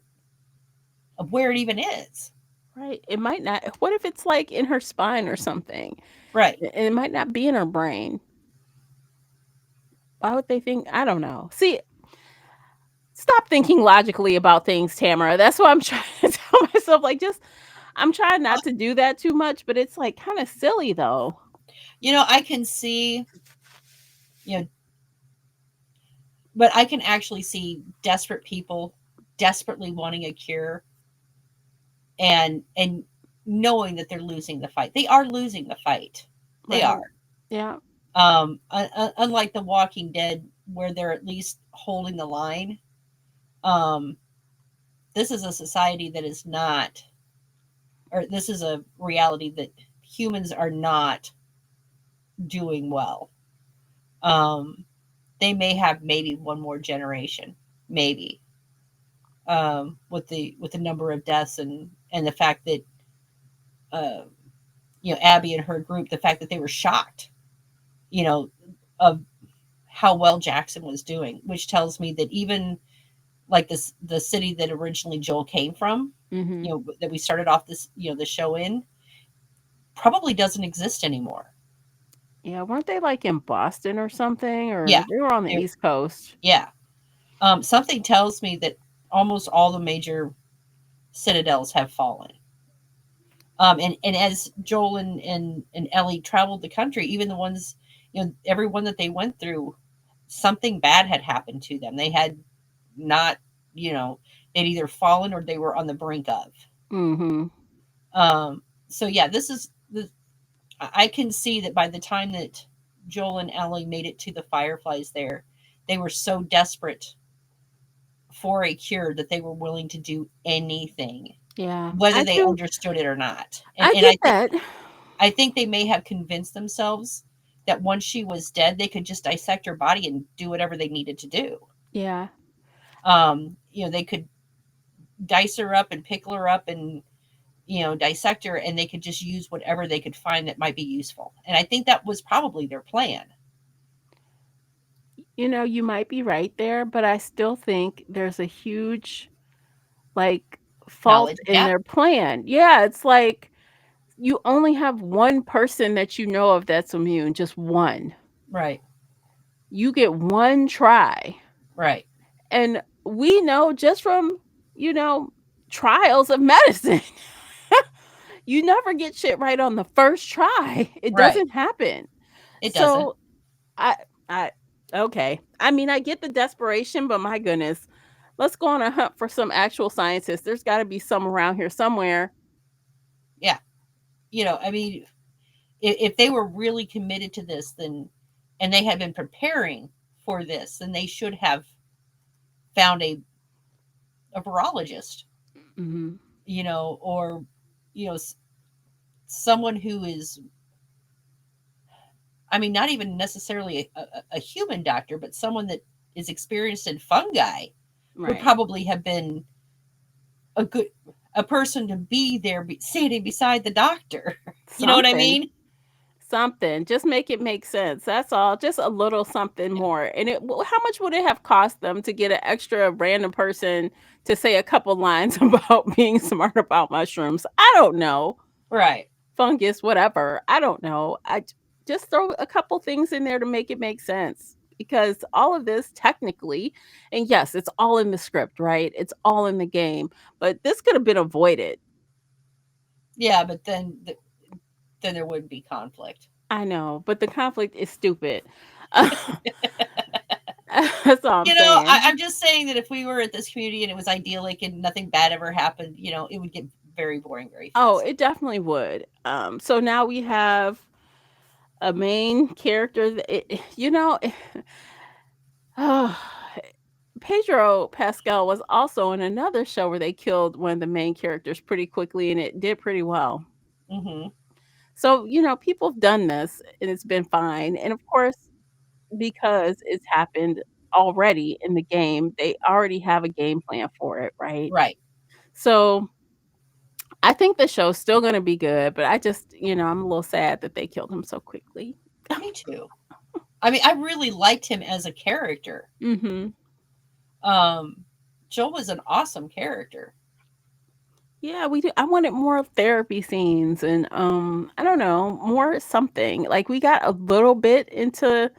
of where it even is. Right. It might not. What if it's like in her spine or something? Right. And it might not be in her brain. Why would they think? I don't know. See, stop thinking logically about things, Tamara. That's what I'm trying to tell myself. Like, just, I'm trying not to do that too much, but it's like kind of silly though. I can see, you know, but I can actually see desperate people desperately wanting a cure and knowing that they're losing the fight. They are losing the fight. They Right. are. Yeah. Unlike The Walking Dead, where they're at least holding the line. This is a society that is not, or this is a reality that humans are not doing well. They may have maybe one more generation, maybe, with the number of deaths and the fact that Abby and her group, the fact that they were shocked, of how well Jackson was doing, which tells me that even like the city that originally Joel came from, Mm-hmm. that we started off this, the show in, probably doesn't exist anymore. Yeah. Weren't they like in Boston or something? Or Yeah. they were on the East Coast? Yeah. Something tells me that almost all the major citadels have fallen. And as Joel and Ellie traveled the country, even the ones, everyone that they went through, something bad had happened to them. They had not, they'd either fallen or they were on the brink of. Mm-hmm. So yeah, I can see that by the time that Joel and Ellie made it to the Fireflies there, they were so desperate for a cure that they were willing to do anything, Yeah. whether I they do. understood it or not. I And get that. I think they may have convinced themselves that once she was dead, they could just dissect her body and do whatever they needed to do. Yeah. They could dice her up and pickle her up and dissect her, and they could just use whatever they could find that might be useful. And I think that was probably their plan. You might be right there, but I still think there's a huge like fault Knowledge in gap. their plan. Yeah, it's like you only have one person that you know of that's immune, just one. Right. You get one try. Right. And we know just from, you know, trials of medicine, you never get shit right on the first try. It Right. doesn't happen. It doesn't. So I I okay. I mean, I get the desperation, but my goodness, let's go on a hunt for some actual scientists. There's got to be some around here somewhere. Yeah. I mean, if they were really committed to this, then, and they had been preparing for this, then they should have found a virologist, Hmm. or, you know, someone who is, I mean, not even necessarily a human doctor, but someone that is experienced in fungi would Right. probably have been a good a person to be there standing beside the doctor. You know what I Something. mean? Something. Just make it make sense. That's all. Just a little something more. And how much would it have cost them to get an extra random person to say a couple lines about being smart about mushrooms? I don't know. Right. Fungus, whatever. I don't know. Just throw a couple things in there to make it make sense. Because all of this technically, and yes, it's all in the script, right? It's all in the game. But this could have been avoided. Yeah, but then there would be conflict. I know, but the conflict is stupid. That's all I'm I'm saying. just saying that if we were at this community and it was idyllic and nothing bad ever happened, it would get very boring very Oh, fast. it definitely would. So now we have a main character that Pedro Pascal was also in another show where they killed one of the main characters pretty quickly, and it did pretty well. Hmm. So, people have done this and it's been fine. And of course, because it's happened already in the game, they already have a game plan for it, right? Right. So, I think the show's still gonna be good, but I just, I'm a little sad that they killed him so quickly. Me too. I mean, I really liked him as a character. Mhm. Um, Joel was an awesome character. Yeah, we do. I wanted more therapy scenes and I don't know, more something. Like we got a little bit into,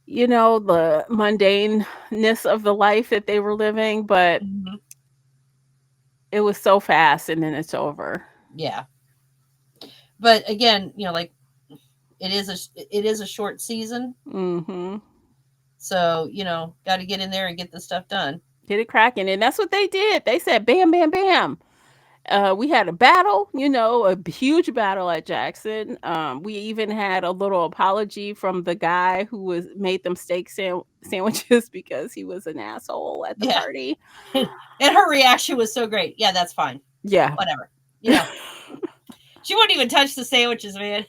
the mundaneness of the life that they were living, but Hmm. it was so fast and then it's over. Yeah, but again, like it is a short season, Mhm. so got to get in there and get the stuff done. Get it cracking. And that's what they did. They said bam bam bam. We had a battle, a huge battle at Jackson. We even had a little apology from the guy who was made them steak sandwiches because he was an asshole at the Yeah, party. and her reaction was so great. Yeah, that's fine. Yeah. Whatever. You know, she wouldn't even touch the sandwiches, man.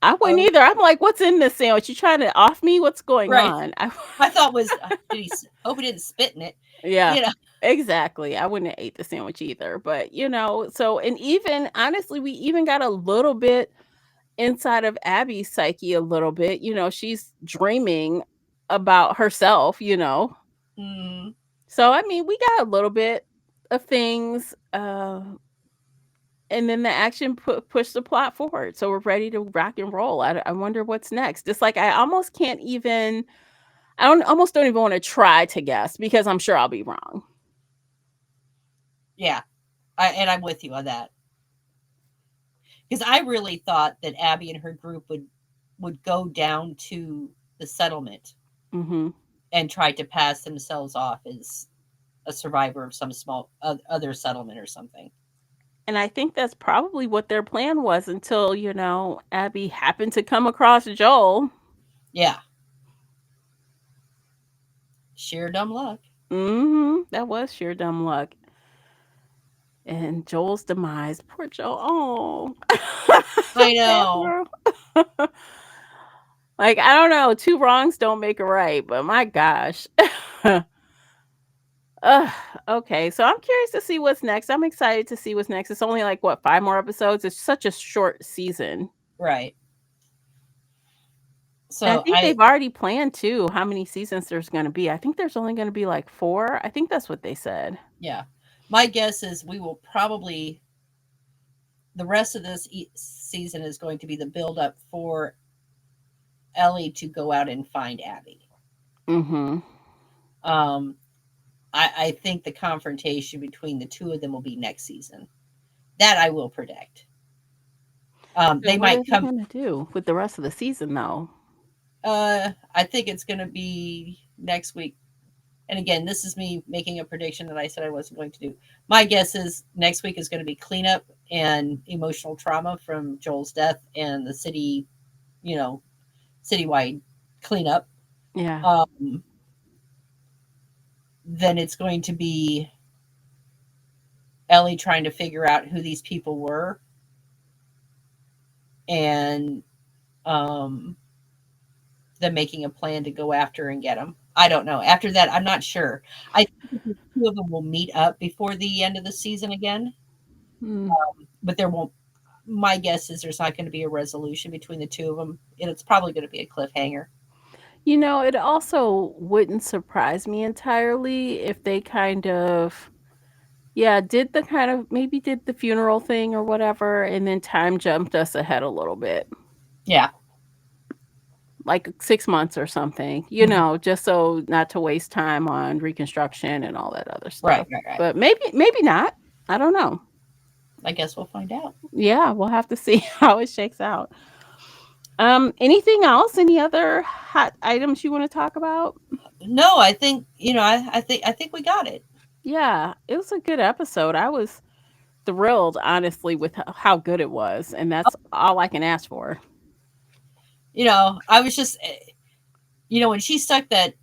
I wouldn't either. I'm like, what's in this sandwich? You trying to off me? What's going Right. on? My thought was, did he? Hope he didn't spit in it. Yeah, You know. exactly. I wouldn't have ate the sandwich either. But, so, and even honestly, we even got a little bit inside of Abby's psyche a little bit. She's dreaming about herself. Mm, So, I mean, we got a little bit of things. And then the action pushed the plot forward. So we're ready to rock and roll. I wonder what's next. It's like I almost can't even. Almost don't even want to try to guess because I'm sure I'll be wrong. yeah, I'm with you on that because I really thought that Abby and her group would go down to the settlement Hmm. and try to pass themselves off as a survivor of some small other settlement or something. And I think that's probably what their plan was until, Abby happened to come across Joel. Yeah, sheer dumb luck. That was sheer dumb luck. And Joel's demise. Poor Joel. Oh. I So sad know. for him. Like, I don't know. Two wrongs don't make a right, but my gosh. Ugh, okay, so I'm curious to see what's next. I'm excited to see what's next. It's only like what, 5 more episodes? It's such a short season. Right. And I So think they've already planned too how many seasons there's going to be. I think there's only going to be like 4. I think that's what they said. yeah, my guess is we will probably the rest of this season is going to be the build up for Ellie to go out and find Abby. Mhm. Um, I think the confrontation between the two of them will be next season. That I will predict. So They what are might they come. going to do with the rest of the season though? I think it's going to be next week. And again, this is me making a prediction that I said I wasn't going to do. My guess is next week is going to be cleanup and emotional trauma from Joel's death and the city, you know, citywide cleanup. Yeah. Um, then it's going to be Ellie trying to figure out who these people were and um, them making a plan to go after and get them. I don't know. After that, I'm not sure. I think the two of them will meet up before the end of the season again, Hmm. but there won't. My guess is there's not going to be a resolution between the two of them, and it's probably going to be a cliffhanger. It also wouldn't surprise me entirely if they kind of, yeah, maybe did the funeral thing or whatever, and then time jumped us ahead a little bit. Yeah. Like 6 months or something, Mhm. just so not to waste time on reconstruction and all that other Right, stuff. right, right. But maybe not. I don't know. I guess we'll find out. Yeah, we'll have to see how it shakes out. Anything else? Any other hot items you want to talk about? No, I think I think we got it. Yeah, it was a good episode. I was thrilled, honestly, with how good it was, and that's all I can ask for. I was just when she stuck that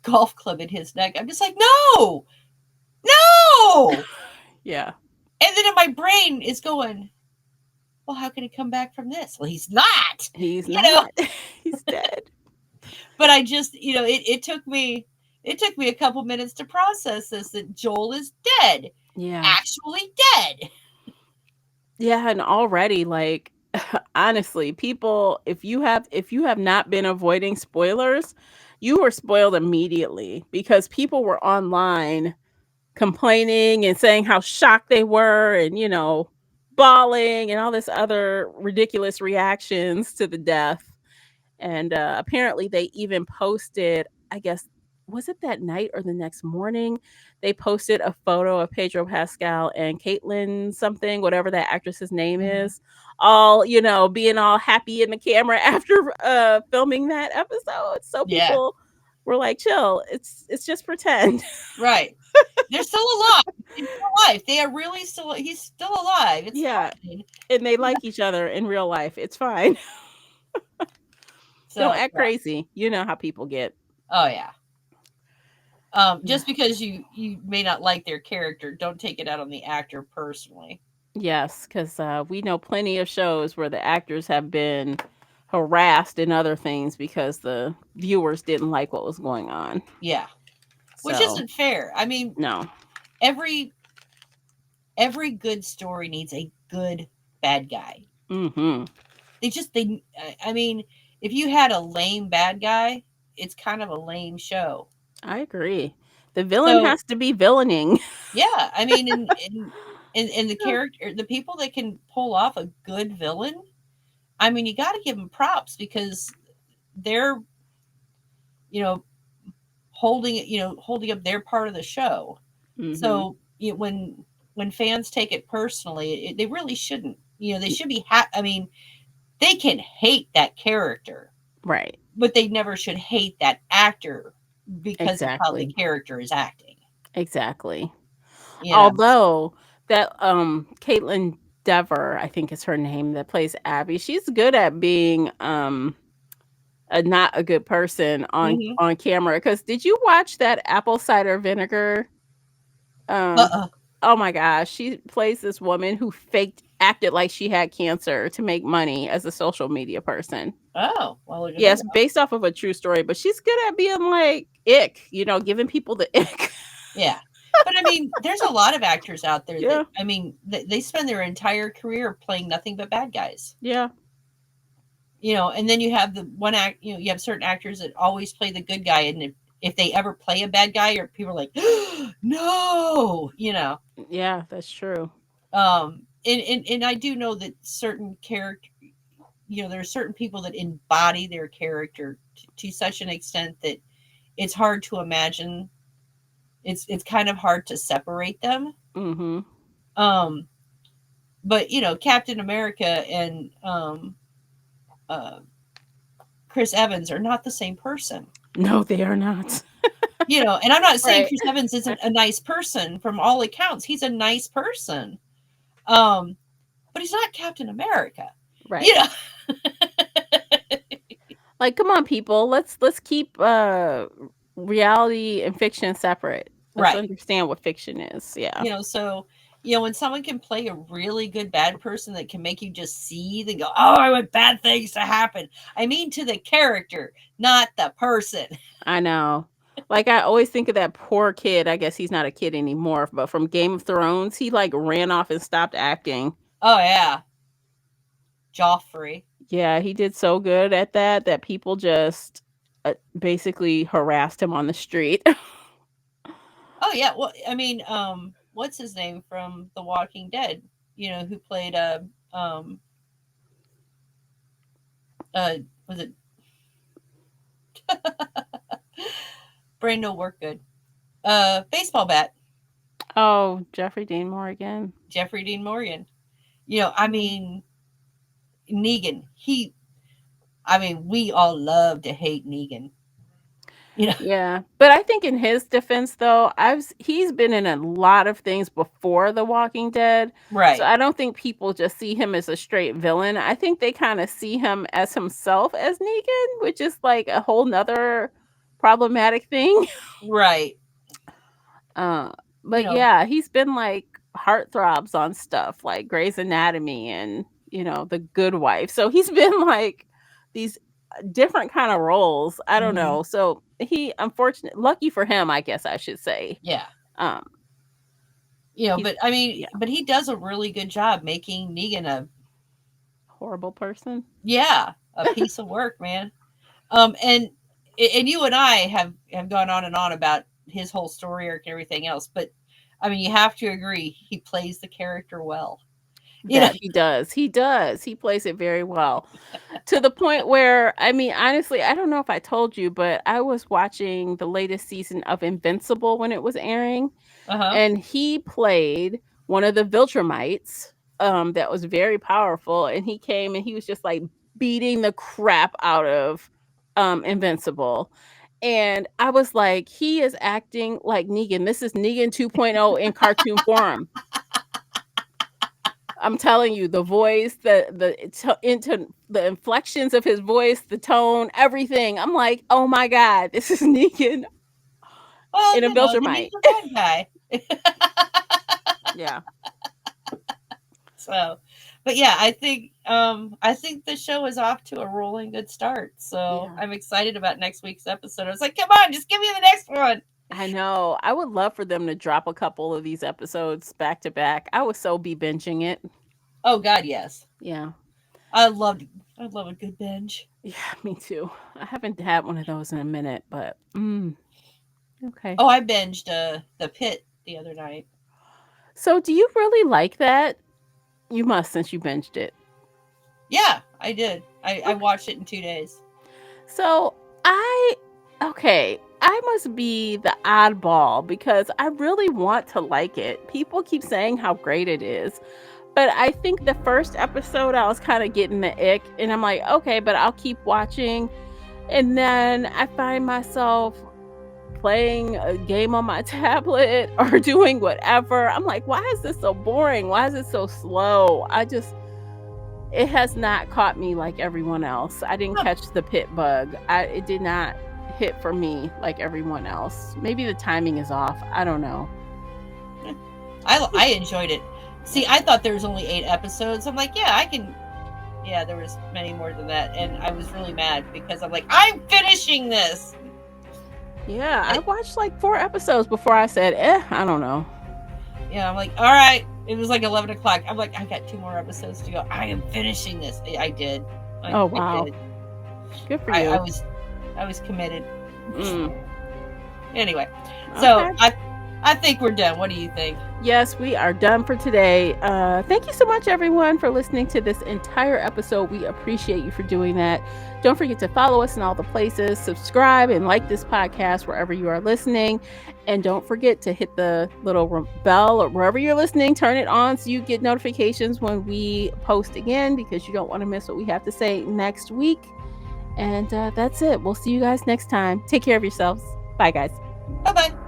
golf club in his neck, I'm just like, no, no. Yeah. And then in my brain is going, well, how can he come back from this? Well, he's not, He's you know. not. He's dead. But I just, it took me a couple minutes to process this, that Joel is dead, Yeah. actually dead. Yeah, and already like honestly, people if you have not been avoiding spoilers, you were spoiled immediately because people were online complaining and saying how shocked they were and, bawling and all this other ridiculous reactions to the death. And apparently, they even posted, I guess, was it that night or the next morning? They posted a photo of Pedro Pascal and Caitlin something, whatever that actress's name Mhm. is, all, being all happy in the camera after filming that episode. So Yeah, people were like, chill, it's just pretend. right. They're still alive in real life. They are really still. He's still alive. It's Yeah. fine. And they like each other in real life. It's fine. Don't So act yeah. crazy. You know how people get. Oh yeah. Yeah. Just because you may not like their character, don't take it out on the actor personally. Yes, because we know plenty of shows where the actors have been harassed and other things because the viewers didn't like what was going on. Yeah, which So, isn't fair. I mean, no. every every good story needs a good bad guy. Hmm. I mean, if you had a lame bad guy, it's kind of a lame show. I agree. The villain So has to be villaining. yeah, I mean, in the character, the people that can pull off a good villain, I mean, you got to give them props because they're, you know, holding up their part of the show. Hmm. So when fans take it personally, they really shouldn't. They should be. I mean, they can hate that character, Right. but they never should hate that actor because of how the Exactly. character is acting. Exactly. You know. Although that Caitlin Dever, I think is her name, that plays Abby, she's good at being not a good person Hmm. on camera. Because did you watch that apple cider vinegar? Um, Uh. oh my gosh, she plays this woman who acted like she had cancer to make money as a social media person. Oh, well, look at Yes, that. based off of a true story, but she's good at being like ick, giving people the ick. Yeah. But I mean, there's a lot of actors out there that Yeah, I mean, they spend their entire career playing nothing but bad guys. yeah, And then you have the one act, you have certain actors that always play the good guy, and if they ever play a bad guy, or people are like, no. yeah. That's true. And I do know that certain character, there are certain people that embody their character to such an extent that it's hard to imagine. It's kind of hard to separate them. Hmm. Um, but Captain America and uh, Chris Evans are not the same person. No, they are not. And I'm not saying Right. Chris Evans isn't a nice person. From all accounts, he's a nice person. Um, but he's not Captain America. You Right. know, Like, come on, people. Let's keep reality and fiction separate. Let's right? understand what fiction is. Yeah. So when someone can play a really good bad person that can make you just seethe and go, "Oh, I want bad things to happen." I mean, to the character, not the person. I know. Like I always think of that poor kid. I guess he's not a kid anymore, but from Game of Thrones, he like ran off and stopped acting. Oh yeah, Joffrey. Yeah, he did so good at that people just basically harassed him on the street. Oh yeah. Well, I mean, what's his name from The Walking Dead? Who played um was it brain don't work good? Baseball bat, Oh, Jeffrey Dean Morgan. Jeffrey Dean Morgan. I Yeah. mean, Negan. I mean, we all love to hate Negan. Yeah, but I think in his defense though, he's been in a lot of things before The Walking Dead. So Right. I don't think people just see him as a straight villain. I think they kind of see him as himself as Negan, which is like a whole nother problematic thing. Right. Uh, You but know, yeah, he's been like heartthrobs on stuff like Grey's Anatomy and, The Good Wife. So he's been like these different kind of roles. I don't mhm, know. So he lucky for him, I guess I should say. yeah. Um he's But I mean, yeah, but he does a really good job making Negan horrible person. a piece of work, man. And you and I have gone on and on about his whole story arc and everything else, but I mean, you have to agree he plays the character well. You know, That he does. He does. He plays it very well. To the point where, I mean, honestly, I don't know if I told you, but I was watching the latest season of Invincible when it was airing. uh-huh. And he played one of the Viltrumites, that was very powerful, and he came and he was just, like, beating the crap out of, Invincible, and I was like, "He is acting like Negan. This is Negan 2.0 in cartoon form." I'm telling you, the voice, the inflections of his voice, the tone, everything. I'm like, "Oh my god, this is Negan Well, in a then he's Viltrumite." a bad guy. Yeah. So, but yeah, I think the show is off to a rolling good start. So Yeah. I'm excited about next week's episode. I was like, come on, just give me the next one. I know. I would love for them to drop a couple of these episodes back to back. I would so be binging it. Oh God, yes. Yeah. I loved I love a good binge. Yeah, me too. I haven't had one of those in a minute, but okay. Oh, I binged The Pit the other night. So do you really like that? You must since you binged it. Yeah, I did. I Okay. watched it in 2 days. So I okay, I must be the oddball because I really want to like it. People keep saying how great it is. But I think the first episode I was kind of getting the ick and I'm like, okay, but I'll keep watching. And then I find myself playing a game on my tablet or doing whatever. I'm like, why is this so boring? Why is it so slow? It has not caught me like everyone else. I didn't Huh. catch the pit bug. It did not hit for me like everyone else. Maybe the timing is off. I don't know. I enjoyed it. See, I thought there was only 8 episodes. I'm like, yeah, I can. Yeah, there was many more than that, and I was really mad because I'm like, I'm finishing this. Yeah, I I, watched like 4 episodes before I said, I don't know. I'm like, all right. It was like 11 o'clock. I'm like, I got 2 more episodes to go. I am finishing this. I did. Oh, I wow. did. Good for I you. was committed. Mm, Anyway, so okay. I think we're done. What do you think? Yes, we are done for today. Thank you so much, everyone, for listening to this entire episode. We appreciate you for doing that. Don't forget to follow us in all the places, subscribe, and like this podcast wherever you are listening. And don't forget to hit the little bell or wherever you're listening, turn it on so you get notifications when we post again because you don't want to miss what we have to say next week. And that's it. We'll see you guys next time. Take care of yourselves. Bye, guys. Bye bye.